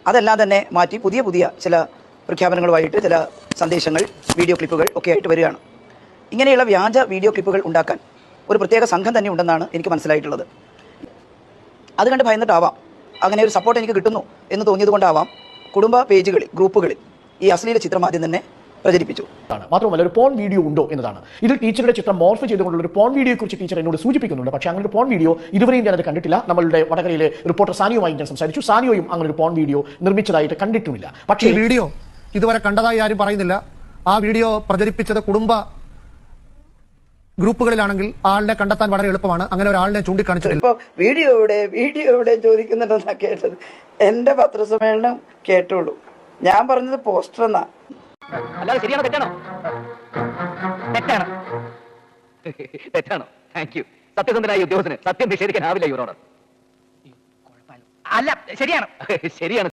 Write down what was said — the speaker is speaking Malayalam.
അതെല്ലാം തന്നെ മാറ്റി പുതിയ പുതിയ ചില പ്രഖ്യാപനങ്ങളുമായിട്ട് ചില സന്ദേശങ്ങൾ, വീഡിയോ ക്ലിപ്പുകൾ ഒക്കെ ആയിട്ട് വരികയാണ്. ഇങ്ങനെയുള്ള വ്യാജ വീഡിയോ ക്ലിപ്പുകൾ ഉണ്ടാക്കാൻ ഒരു പ്രത്യേക സംഘം തന്നെ ഉണ്ടെന്നാണ് എനിക്ക് മനസ്സിലായിട്ടുള്ളത്. അത് കണ്ട് ഭയന്നിട്ടാവാം, അങ്ങനെ ഒരു സപ്പോർട്ട് എനിക്ക് കിട്ടുന്നു എന്ന് തോന്നിയത് കൊണ്ടാവാം കുടുംബ പേജുകളിൽ, ഗ്രൂപ്പുകളിൽ ഈ അശ്ലീല ചിത്രം ആദ്യം തന്നെ പ്രചരിപ്പിച്ചു. മാത്രമല്ല ഒരു പോൺ വീഡിയോ ഉണ്ടോ എന്നതാണ്. ഇതിൽ ടീച്ചറുടെ ചിത്രം മോർഫ് ചെയ്തുകൊണ്ടുള്ള ഒരു പോൺ വീഡിയോയെ കുറിച്ച് ടീച്ചർ എന്നോട് സൂചിപ്പിക്കുന്നുണ്ട്. പക്ഷേ അങ്ങനെ ഒരു പോൺ വീഡിയോ ഇതുവരെയും ഞാനത് കണ്ടിട്ടില്ല. നമ്മളുടെ വടകരയിലെ റിപ്പോർട്ടർ സാനിയുമായി ഞാൻ സംസാരിച്ചു. സാനിയോയും അങ്ങനെ ഒരു പോൺ വീഡിയോ നിർമ്മിച്ചതായിട്ട് കണ്ടിട്ടുമില്ല. പക്ഷേ ഈ വീഡിയോ ഇതുവരെ കണ്ടതായി ആരും പറയുന്നില്ല. ആ വീഡിയോ പ്രചരിപ്പിച്ചത് കുടുംബ ഗ്രൂപ്പുകളിലാണെങ്കിൽ ആളിനെ കണ്ടെത്താൻ വളരെ എളുപ്പമാണ്. അങ്ങനെ ഒരാളിനെ ചൂണ്ടിക്കാണിച്ചിട്ടില്ല. ഇപ്പോൾ വീഡിയോ എവിടെ ചോദിക്കുന്നുണ്ടെന്നാ കേട്ടത്. എന്റെ പത്രസമ്മേളനം കേട്ടോളൂ. ഞാൻ പറഞ്ഞത് പോസ്റ്റർ എന്നാ. അല്ലാതെ ശരിയാണോ തെറ്റാണോ? തെറ്റാണ്. തെറ്റാണോ? Thank you. സത്യസന്ധനായ ഉദ്യോഗസ്ഥന് സത്യം നിഷേധിക്കാനാവില്ല യുവർ ഓണർ. അല്ല ശരിയാണ്. ശരിയാണ്.